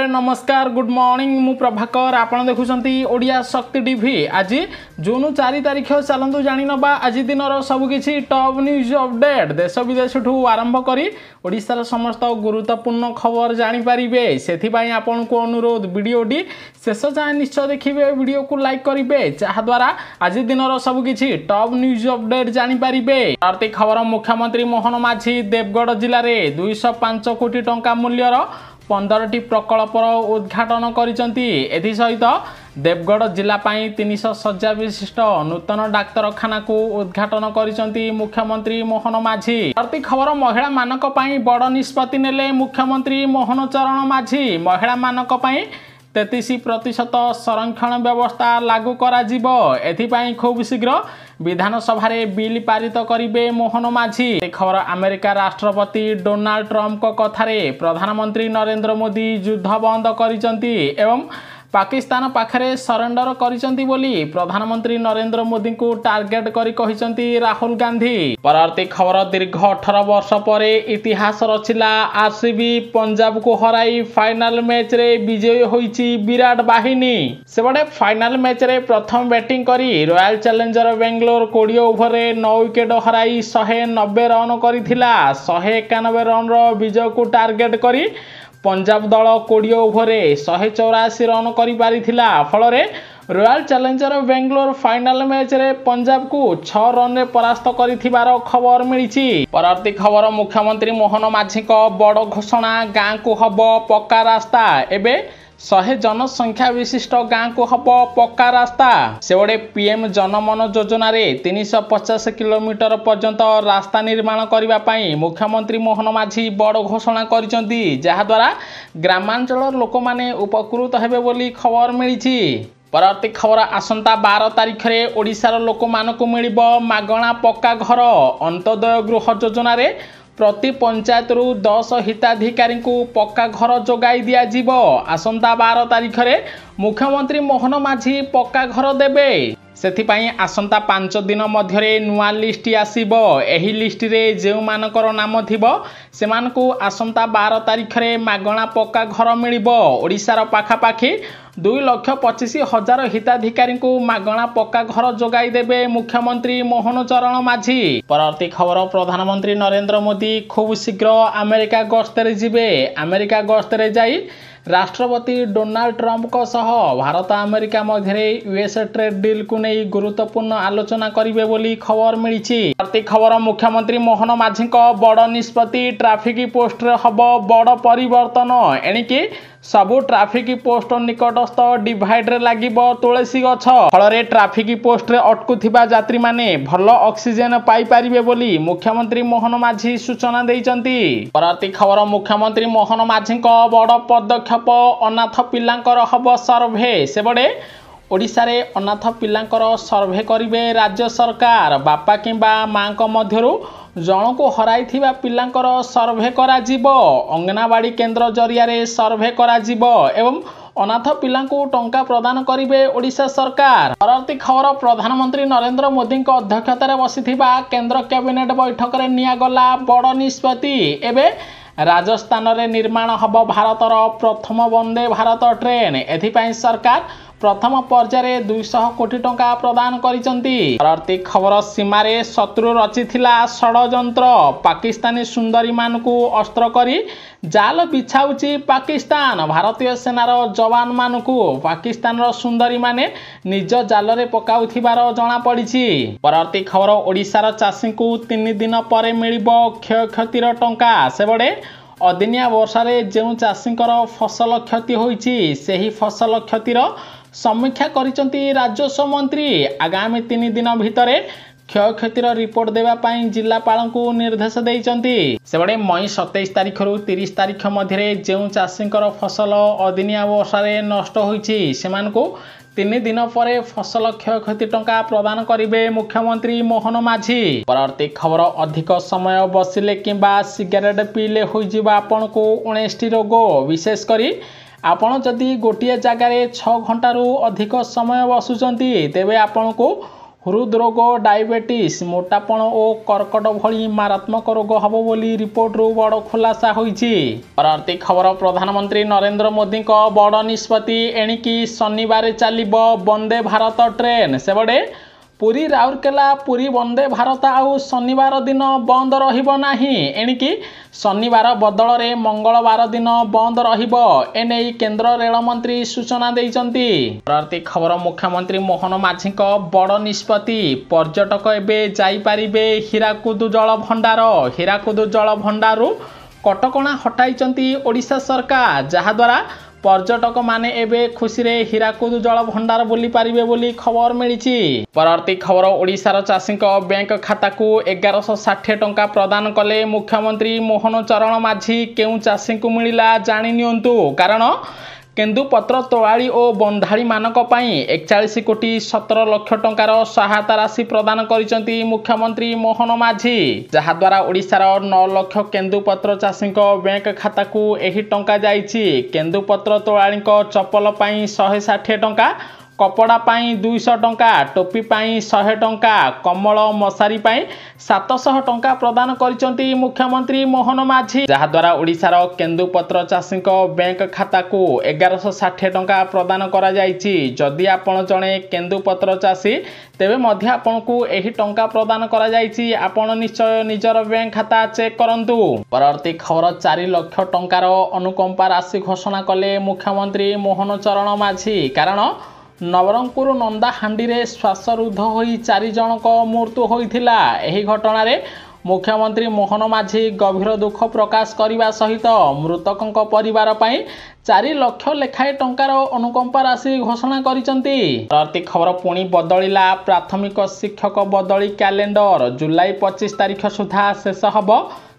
नमस्कार good morning मु प्रभाकर आपण देखुछंती ओडिया शक्ति टीवी। आज जून 4 तारिख चलतु जानी नबा आज दिन सबकि टॉप न्यूज अपडेट देश विदेश ठू आरंभ करी ओडिशार समस्त गुरुत्वपूर्ण खबर जानीपारे से आपण को अनुरोध वीडियोटी शेष जाए निश्चय देखिए वीडियो को लाइक करेंगे जहाद्वारा आज दिन सबकि टॉप न्यूज अपडेट जानीपारे। आर्थिक खबर मुख्यमंत्री मोहन माझी देवगढ़ जिले में 205 कोटी टंका मूल्यर 15टी प्रकल्पर उद्घाटन करिसेंती। सहित देवगढ़ जिला 300 शज्या विशिष्ट नूतन डाक्तरखाना को उद्घाटन करिसेंती मुख्यमंत्री मोहन माझी। आर्थिक खबर महिला मानक पई बड़ निष्पत्ति नेले मुख्यमंत्री मोहन चरण माझी। महिला मानक पई 33% संरक्षण व्यवस्था लागू करा जिवो। एथिपाई खूब शीघ्र विधानसभा बिल पारित करिवे मोहन माझी। खबर अमेरिका राष्ट्रपति डोनाल्ड ट्रम्प को कथारे प्रधानमंत्री नरेंद्र मोदी युद्ध बंद करिसेंती एवं पाकिस्तान पाखरे सरेंडर करिसेंती बोली प्रधानमंत्री नरेंद्र मोदी को टार्गेट करी कहिसेंती राहुल गांधी। परवर्ती खबर दीर्घ 18 वर्ष पर इतिहास रचिला आरसीबी पंजाब को हराई फाइनल मैच रे विजयी होईची विराट बाहिनी। सेबडे फाइनल मैच रे प्रथम बैटिंग करी रॉयल चैलेंजर बेंगलोर 20 ओवर रे 9 विकेट हराई 190 रन करिथिला। 191 रन रो विजय को टार्गेट करी पंजाब दल 20 ओवर 184 रन करि पारिथिला। फल royal challenger Bangalore final match रे पंजाब को 6 रन रे परास्त करिथिबार खबर मिलिछि। परवर्ती खबर मुख्यमंत्री मोहन माझी को बड़ घोषणा गाँ को हब पक्का रास्ता। एबे 100 जनसंख्या विशिष्ट गाँ को हब पक्का रास्ता। सेबडे पीएम जनमन योजना रे 350 किलोमीटर पर्यंत रास्ता निर्माण करिबा पई मुख्यमंत्री मोहन माझी बड़ घोषणा करिसेंती जहाद्वारा ग्रामांचल लोक माने उपकृत हेबे बोली खबर मिलिछि। परवर्ती खबर आसंता 12 तारिख रे ओडिशार लोक मानकु मिलिबो मागणा पक्का घर। अंत्योदय गृह योजना रे प्रति पंचायत रु 10 हिताधिकारी को पक्का घर जोगाई दिया जीवो। आसंता 12 तारिख रे मुख्यमंत्री मोहन माझी पक्का घर देबे। सेथिपाई आसंता 5 दिन मध्यरे नुआ लिस्ट आसीबो। एही लिस्ट रे जेउ मानकर नाम थिबो सेमानकु आसंता 12 तारिख रे मागणा पक्का घर मिलिबो। ओडिशार पाखापाखी 2,25,000 हिताधिकारी को मागणा पक्का घर जोगाई देबे मुख्यमंत्री मोहन चरण माझी। परवर्ती खबर प्रधानमंत्री नरेंद्र मोदी खूब शीघ्र अमेरिका गस्तरे जिबे। अमेरिका गस्तरे जाई राष्ट्रपति डोनाल्ड ट्रम्प को सह भारत अमेरिका मध्य यूएस ट्रेड डील को नहीं गुरुत्वपूर्ण आलोचना करिवे बोली खबर मिलिछि। आर्थिक खबर मुख्यमंत्री मोहन माझी को बड़ निष्पत्ति ट्राफिक पोस्ट रे हब बड़ परिवर्तन। एणिकी सबु ट्राफिक पोस्ट निकटस्थ डिवाइड रे लागिबो तुलसी गछ। फल ट्राफिक पोस्ट रे अटकुथिबा यात्री माने भल ऑक्सीजन पाई पारिबे बोली मुख्यमंत्री मोहन माझी सूचना दैचंती। परवर्ती खबर मुख्यमंत्री मोहन माझी को बड़ पदक्षेप अनाथ पिलांकर हब सर्वे। सेबडे ओडिशा रे अनाथ पिलांकर सर्वे करिवे राज्य सरकार। बापा किंबा मां को मध्यरु जन को हराई थिबा पिलांकर सर्वे करा जीवो। अंगनावाड़ी केंद्र जरिया रे सर्वे करा जीवो एवं अनाथ पिला को टंका प्रदान करिवे ओडिशा सरकार। परवर्ती खबर प्रधानमंत्री नरेंद्र मोदी को अध्यक्षतार बसिथिबा केंद्र कैबिनेट बैठक रे निया गला बड़ निष्पत्ति। एबे राजस्थान रे निर्माण हब भारतर प्रथम वंदे भारत ट्रेन। एथिपाई सरकार प्रथम पर्यायर 200 कोटी टंका प्रदान करिसेंती। परवर्ती खबर सीमा रे शत्रु रचिथिला षडयंत्र। पाकिस्तानी सुंदरी मान को अस्त्र करी जाल बिछाउची पाकिस्तान। भारतीय सेनार जवान मान को पाकिस्तान रो सुंदरी माने निज जाल रे पकाउथिबार जणा पड़िछि। परवर्ती खबर ओडिशार चाषी को 3 दिन पर मिलिबो क्षयक्षतिर टंका। सेबडे अदिनिया वर्षा रे जेउ चाषींकर फसल क्षति होईछि सेही फसल क्षतिर समीक्षा करिसेंती राजस्व मंत्री। आगामी 3 दिन भितर क्षयक्षतिर रिपोर्ट देवा पाई जिलापाल को निर्देश देइचंती। सेबडे मई 27 तारिख रु 30 तारिख मध्य जेउ चाषींकर फसल अदिनिया वर्षा रे नष्ट होईछि सेमानकु 3 दिन पर फसल क्षयक्षति टंका प्रदान करिवे मुख्यमंत्री मोहन माझी। परवर्ती खबर अधिक समय बसिले किंबा सिगारेट पीले होइजिबा आपनको 19टी रोग। विशेष करी आपण जदि गोटे जगार 6 घंटा अधिक समय बसुचंती तेबे आपनको हृदरोग डायबिटीज मोटापण और कर्कट भली मारात्मक रोग हब बोली रिपोर्टरू बड़ खुलासा होईछि। परवर्ती खबर प्रधानमंत्री नरेंद्र मोदी बड़ निष्पत्ति एणिकी शनिवार चलिबो वंदे भारत ट्रेन सेबडे पुरी राउरकेला पुरी वंदे भारत आउ शनिवार दिन बंद रहिबो नाही एणिकी शनिवार बदल रे मंगलवार दिन बंद रहिबो एने केंद्र रेल मंत्री सूचना दैचंती। परवर्ती खबर मुख्यमंत्री मोहन माझी बड़ निष्पत्ति पर्यटक एबे जाई पारिबे हीराकुद जल भंडार। हीराकुद जल भंडारु कटकणा हटाइचंती ओडिशा सरकार जहाद्वारा पर्यटक माने एबे खुशी रे हीराकुद जल भंडार बुली पारिबे बोली खबर मिलिछि। परवर्ती खबर ओडिशार चाषी बैंक खाता को 1160 टंका प्रदान कले मुख्यमंत्री मोहन चरण माझी। केउ चाषी को मिलिला जानि नियंतु कारण केन्दुपत्र तोलाड़ी और बंधाड़ी मानक पई 41 कोटी 17 लाख टंकार सहायता राशि प्रदान करिसंती मुख्यमंत्री मोहन माझी जहाद्वारा ओडिशार 9 लाख केन्दुपत्र चाषी बैंक खाता को एही टंका जाइछि। केन्दुपत्र तोलाड़ी चपल पई 160 टंका, कपड़ा पाई 200 टंका, टोपी पाई 100 टंका, कमल मशारी पाई 700 टंका प्रदान करिसंती मुख्यमंत्री मोहन माझी जहाद्वारा ओडिशार केन्दुपत्र चाषी बैंक खाता को 1160 टंका प्रदान करा जाइछि। जदि आपण जणे केन्दुपत्र चाषी तेबे मध्य आपण को एही टंका प्रदान करा जाइछि। आपण निश्चय निजर बैंक खाता चेक करंतु। परवर्ती खबर 4 लाख टंकार अनुकंपा राशि घोषणा कले मुख्यमंत्री मोहन चरण माझी कारण नवरंगपुर नंदाहांडी रे श्वासरुद्ध होई 4 जनक मृत्यु होइथिला। एही घटना रे मुख्यमंत्री मोहन माझी गभीर दुख प्रकाश करने सहित मृतकों परिवार पई 4 लाख लेखाए टंकार अनुकंपा राशि घोषणा करिसंती। परवर्ती खबर पुणी बदलिला प्राथमिक शिक्षक बदली कैलेंडर जुलाई 25 तारिख सुधा शेष हब।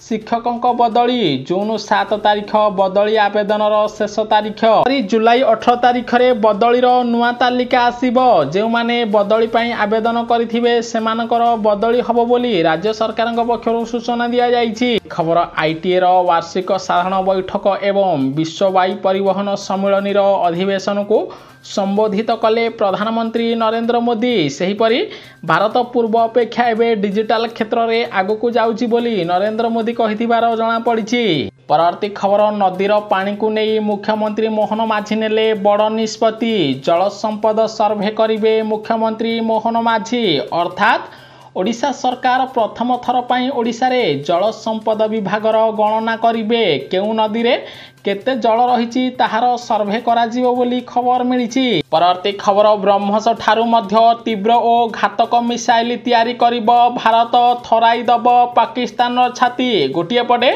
शिक्षकों बदली जून 7 तारिख बदली आवेदनर शेष तारिख जुलाई 18 तारिख रे बदलीर नुआ तालिका आसीबो। जे माने बदली पई आवेदन करिथिबे सेमानकर बदली हबो बोली राज्य सरकारक पक्षरु सूचना दिया जाइछि। खबर आईटीए रो वार्षिक साधारण बैठक एवं विश्व वायु परिवहन सम्मेलनीर अधिवेशन को संबोधित कले प्रधानमंत्री नरेंद्र मोदी। सेहीपरि भारत पूर्व अपेक्षा एवं डिजिटल क्षेत्र में आगक जाउछि बोली नरेंद्र मोदी कहिथिबार जणा पड़िछि। परवर्ती खबर नदीर पानी को नहीं मुख्यमंत्री मोहन माझी नेले बड़ निष्पत्ति जल संपद सर्वे करिवे मुख्यमंत्री मोहन माझी अर्थात ओडिशा सरकार प्रथम थर पई ओडिशा रे जल संपद विभागर गणना करिवे केउ नदी रे केते जल रहिछि ताहार सर्वे करा जिवो बोली खबर मिलिछि। परवर्ती खबर ब्रह्मस ठारू मध्य तीव्र और घातक मिसाइल तैयारी करिबो भारत थराई दब पाकिस्तान छाती। गोटिए पटे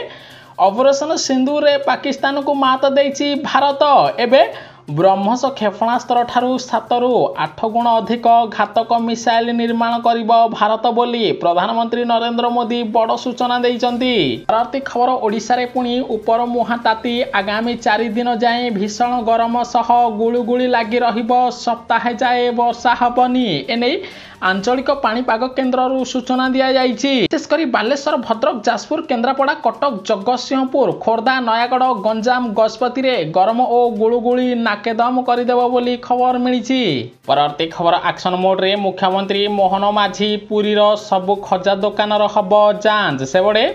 ऑपरेशन सिंदूर रे पाकिस्तान को मात देछि भारत एबे ब्रह्मस क्षेपणास्त्र ठारू 7 रु 8 गुण अधिक घातक मिसाइल निर्माण करिबो भारत बोली प्रधानमंत्री नरेंद्र मोदी बड़ सूचना दैचंती। परवर्ती खबर ओडिशा रे पुणी उपर मुहां ताती आगामी 4 दिन जाए भीषण गरम सह गुळुगुळी लागि रहिबो सप्ताहे जाए वर्षा हबनी एनै आंचलिक पाणीपाग केन्द्र सूचना दिया जाइछि। विशेषकर बालेश्वर भद्रक जाजपुर केन्द्रापड़ा कटक जगतसिंहपुर खोर्धा नयागढ़ गंजाम गजपति रे गरम और गुळुगुळी नाकेदम करदेव बोली खबर मिलिछि। परवर्ती खबर एक्शन मोड रे मुख्यमंत्री मोहन माझी पुरीर सबु खजा दुकानर हब जांच सेबड़े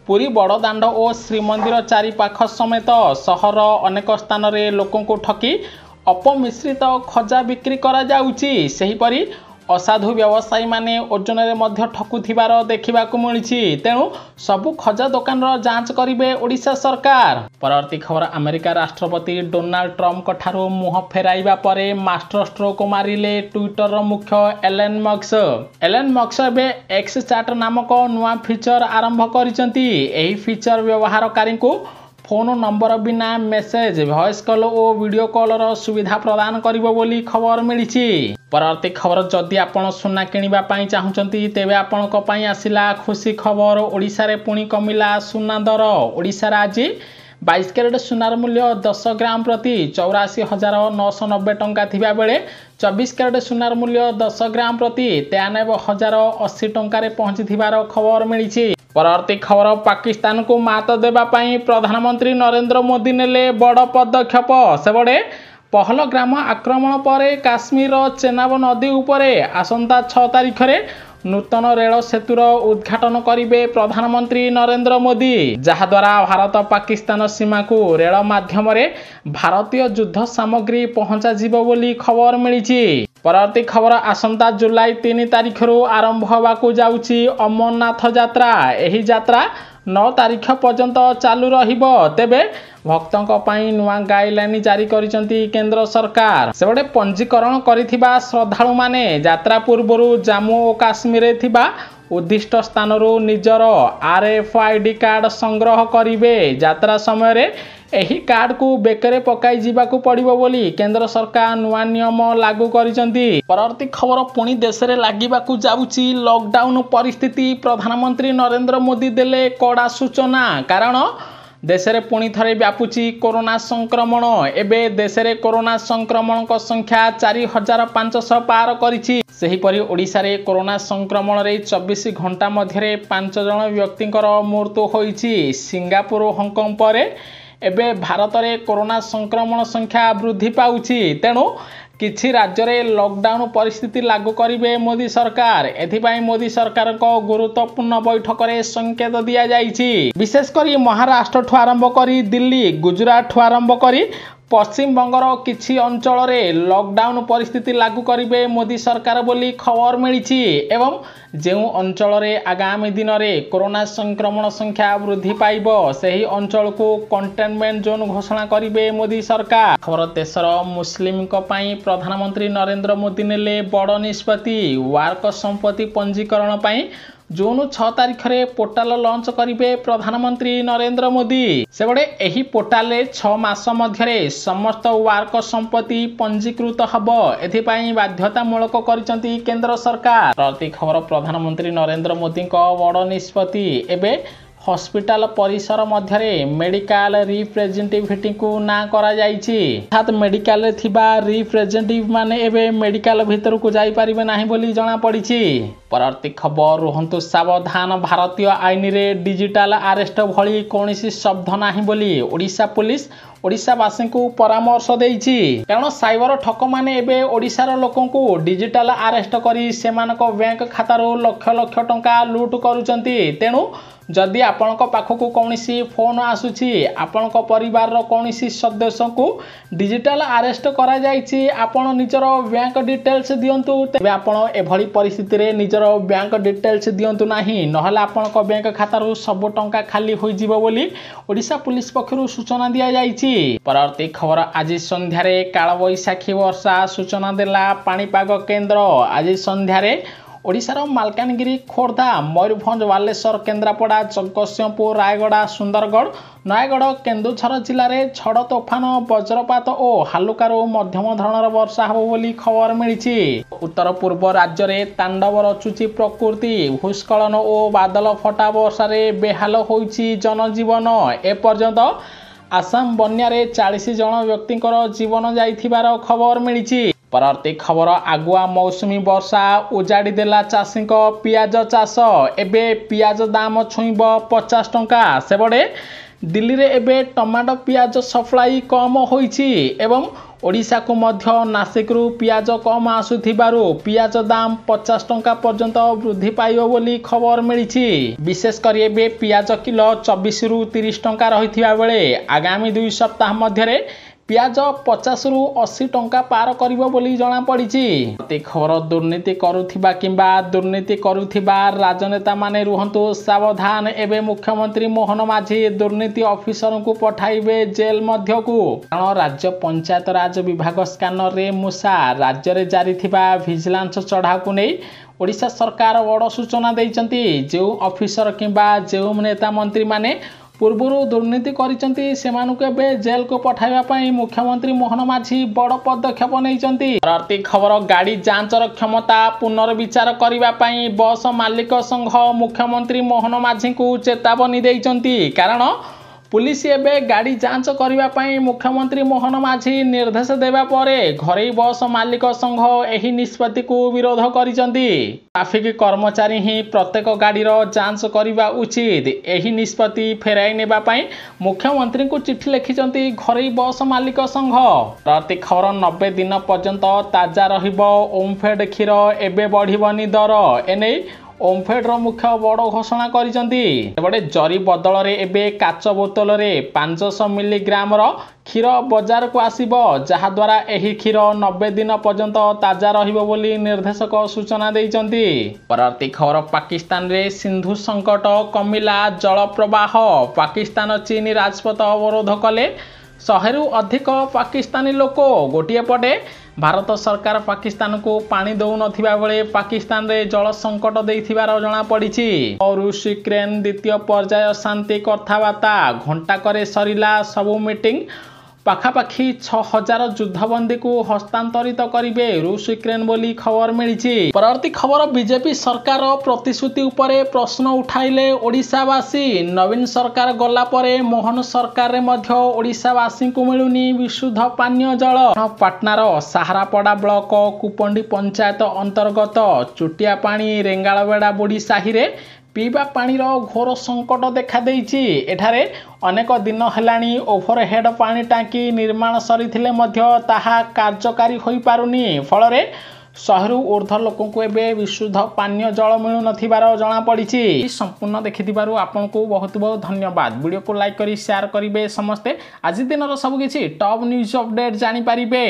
पुरी बड़दाण्ड और श्रीमंदिर चारिपाख समेत सहर अनेक स्थान रे लोकों को ठकी अपमिश्रित खजा बिक्री करा जाउछि। सेहीपरि असाधु व्यवसायी माने ओजन रे मध्य ठकुथिबार देखिबाकु मिलिछि तेणु सबु खजा दुकान जांच करिवे ओडिशा सरकार। परवर्ती खबर अमेरिका राष्ट्रपति डोनाल्ड ट्रम्प ठारू मुह फेराइबा परे मास्टर स्ट्रोक मारिले ट्विटर मुख्य एलन मस्क। एलन मस्क एबे एक्स चैट नामक नुआ फीचर आरंभ करिसंती। एही फीचर व्यवहारकारी को फोन नंबर बिना मेसेज वॉइस कॉल और वीडियो कॉल सुविधा प्रदान करिबो बोली खबर मिलिछि। परवर्ती खबर जदि आपण सुना किनिबा पई चाहुचंती तेबे आपणक पई आसिला खुशी खबर। ओडिशा रे पुणी कमिला सुना दर। ओडिशा रे आज 22 कैरेट सुनार मूल्य 10 ग्राम प्रति 84,990 टंका थिबा बेले 24 कैरेट सुनार मूल्य 10 ग्राम प्रति 93,080 टंका रे पहुंचीथिबार खबर मिलिछि। परवर्ती खबर पाकिस्तान को मात देबा पई प्रधानमंत्री नरेंद्र मोदी नेले बड़ पदक्षेप सेबड़े पहलग्राम आक्रमण पर काश्मीर चेनाब नदी उपरे आसंता 6 तारिख में नूतन रेल सेतुर उद्घाटन करेंगे प्रधानमंत्री नरेंद्र मोदी, जहाद्वारा भारत पाकिस्तान सीमा को रेल माध्यम भारतीय युद्ध सामग्री पहुंचा जीव बोली खबर मिली। परवर्ती खबर आसंता जुलाई 3 तारिख आरंभ होगाकू जाउची अमरनाथ यात्रा। एही यात्रा 9 तारिख पर्यंत चालू रहिबो। तेबे भक्तों पर नुआ गाइडलाइन जारी करिसेंती केंद्र सरकार। सेबडे पंजीकरण करिथिबा श्रद्धालु माने यात्रा पूर्व जम्मू और काश्मीर थिबा उद्दिष्ट स्थान निजर RFID कार्ड संग्रह करिवे। यात्रा समय एही कार्ड को बेकरे पकाई जीवाकू पड़िबो बोली केंद्र सरकार नुआ नियम लागू करिसेंती। परवर्ती खबर पुणी देश में लागिबाकू जाउची लॉकडाउन परिस्थिति। प्रधानमंत्री नरेंद्र मोदी देले कड़ा सूचना, कारण देश में पुणी थे व्यापुची कोरोना संक्रमण। एबे देश में कोरोना संक्रमण को संख्या 4500 पार करिछि। सेहीपरि ओडिशा रे कोरोना संक्रमण रे 24 घंटा मध्य 5 जन व्यक्ति मृत्यु होइछि। सिंगापुर हॉन्गकॉन्ग पर एबे भारत में कोरोना संक्रमण संख्या वृद्धि पाउछि। तेणु किछि राज्य रे लॉकडाउन परिस्थिति लागू करिवे मोदी सरकार। एथिपाई मोदी सरकार को गुरुत्वपूर्ण बैठक रे संकेत दिया जाइछि। विशेष करी महाराष्ट्र ठु आरंभ करी दिल्ली, गुजरात ठु आरंभ करी पश्चिम बंगर किछि अंचल रे लॉकडाउन परिस्थिति लागू करिवे मोदी सरकार बोली खबर मिली। एवं जो अंचल रे आगामी दिन में कोरोना संक्रमण संख्या वृद्धि पाइब सही अंचल को कंटेनमेंट जोन घोषणा करिवे मोदी सरकार। खबर देशर मुस्लिम प्रधानमंत्री नरेंद्र मोदी नेले बड़ निष्पत्ति। वार्क संपत्ति पंजीकरण पाई जून 6 तारिख में पोर्टाल लॉन्च करेंगे प्रधानमंत्री नरेंद्र मोदी। सेबडे एही पोर्टाल 6 मास मध्य समस्त वार्क संपत्ति पंजीकृत हब। एथिपाई बाध्यतामूलक करिसेंती केंद्र सरकार। प्रति खबर प्रधानमंत्री नरेंद्र मोदी को बड़ निष्पत्ति। एबे हॉस्पिटल परिसर मध्य मेडिकल रिप्रेजेंटेटिव को ना करा जाइछि। अर्थात मेडिकल थिबा रिप्रेजेंटेटिव माने एबे मेडिकल भीतर को जाई परिबे नाही बोली जणा पड़िछि। परवर्ती खबर रुहंतु सावधान, भारतीय आईन रे डिजिटल अरेस्ट भली कोनोसी शब्द नाही बोली ओडिशा पुलिस ओडिशावासी को परामर्श देइछि। कारण साइबर ठक माने एबे ओडिशार लोकन को डिजिटल अरेस्ट करी सेमानको बैंक खातारो लक्ष लक्ष टंका लूट करूचंती। तेणु जदि आपणक पाखकू कौनसी फोन आसुछि, आपणक परिवार कौनसी सदस्य को डिजिटल अरेस्ट करा जाइछि, आपण निजर बैंक डिटेल्स दियंतु। तेबे आपण एभली परिस्थिति रे निजर बैंक डिटेल्स दियंतु नाही, नहले आपणक बैंक खातारू सब टंका खाली होई जिवो बोली ओडिशा पुलिस पक्षरु सूचना दिया जाइछि। परवर्ती खबर आज संध्यारे कालबैशाखी वर्षा सूचना देला पाणीपाग केन्द्र। आज संध्यारे ओडिशार मालकानगिरी, खोर्धा, मयूरभंज, बालेश्वर, केन्द्रापड़ा, जगतसिंहपुर, रायगड़ा, सुंदरगढ़, नयगढ़, केन्दुझर जिले में झड़ तोफान, वज्रपात और हालुकारु मध्यम धरणर वर्षा हो बोली खबर मिली। उत्तर पूर्व राज्य में तांडव रचुची प्रकृति। भूस्खलन और बादल फटा वर्षा बेहाल होइछि जनजीवन। एपर्यंत आसाम बन्यारे 40 जन व्यक्तिंकर जीवन जाइथिबार खबर मिली। परवर्ती खबर आगुआ मौसुमी वर्षा उजाड़ी देला चाषी पियाज चाष। एबे पियाज दाम छुईब 50 टंका। सेबडे दिल्ली रे एबे टमाटो पियाज सप्लाई कम होइछि एवं ओडिशा को मध्य नासिकरू पियाज कम आसुथिबारु पियाज दाम 50 टंका पर्यंत वृद्धि पाइब बोली खबर मिली। विशेष कर एबे पियाज किलो 24 रु 30 टंका रहिथिबा बेले आगामी 2 सप्ताह मध्य पियाज 50 रु 80 टंका पार करिबो बोली जणा पड़िछि। खबर दुर्नीति करुथिबा किंबा दुर्नीति करुथिबा राजनेता माने रुहंतु सावधान। एबे मुख्यमंत्री मोहन माझी दुर्नीति ऑफिसर को पठाइबे जेल मध्य को। कारण राज्य पंचायत राज विभाग स्कैनर रे मूसा राज्य रे जारी थिबा विजिलेंस चढ़ा को नहीं ओडिशा सरकार बड़ सूचना दैचंती। जो ऑफिसर किंबा जो नेता मंत्री माने पूर्व दुर्नीति करिसेंती सेमानुक एबे जेल को पठाइबा पई मुख्यमंत्री मोहन माझी बड़ पदक्षेप नैचंती। परवर्ती खबर गाड़ी जांचर क्षमता पुनर्विचार करिबा पई बस मालिक संघ मुख्यमंत्री मोहन माझी को चेतावनी दैचंती। कारण पुलिस एबे गाड़ी जांच करने ପାଇଁ मुख्यमंत्री मोहन माझी निर्देश देवा परे घरोई बस मालिक संघ एही निष्पत्ति को विरोध करिसंती। ट्राफिक कर्मचारी ही प्रत्येक गाड़ीर जांच करने उचित एही निष्पत्ति फेराई नेबा ପାଇଁ मुख्यमंत्री को चिठी लिखिसंती घरोई बस मालिक संघ। प्रति खबर 90 दिन पर्यंत ताजा रहिबो ओमफेड क्षीर एबे बढ़िबनी दर एने ओमफेड मुख्य बड़ घोषणा करिसंती। जरी बदल रे एबे काच बोतल रे 500 मिलीग्राम क्षीर बाजार को आसीबो जहा द्वारा एही क्षीर 90 दिन पर्यंत ताजा रहिबो बोली निर्देशक सूचना देइचंती। परवर्ती खबर पाकिस्तान रे सिंधु संकट कमिला जल प्रवाह पाकिस्तान चीन राजपथ अवरोध कले 100 अधिक पाकिस्तानी लोक। गोटे पटे भारत सरकार पाकिस्तान को पानी दौ नथिबा बेले पाकिस्तान रे जल संकट देइथिबार जणा पड़िछि। रूस यूक्रेन द्वितीय पर्याय शांति कथाबार्ता घंटा करे सरिला सबु मीटिंग पाखापाखि 6000 युद्धबंदी को हस्तांतरित करिवे रूस यूक्रेन बोली खबर मिली। परवर्ती खबर बीजेपी सरकार प्रतिश्रुति उपरे प्रश्न उठाइले ओडिशावासी। नवीन सरकार गला परे मोहन सरकार रे मध्य ओडिशावासी को मिलुनी विशुद्ध पानीय जल। पाटनार साहारापड़ा ब्लॉक कुपंडी पंचायत अंतर्गत चुटिया पानी रेंगालबेड़ा बुड़ी साहि रे पीवा पानीर घोर संकट देखा देइछि। एठारे अनेक दिन हेलाणी ओभरहेड पानी टांकी निर्माण सरिथिले मध्य ताहा कार्यकारी होई पारुनी। फलरे 100 रु ऊर्ध्व लोकों को एबे विशुद्ध पानीय जल मिलु नथिबार जणा पड़िछि। संपूर्ण देखिथिबारु आपनको बहुत बहुत धन्यवाद। वीडियो को लाइक करी शेयर करिवे समस्ते। आज दिनर सब किछि टॉप न्यूज अपडेट जानि पारिबे।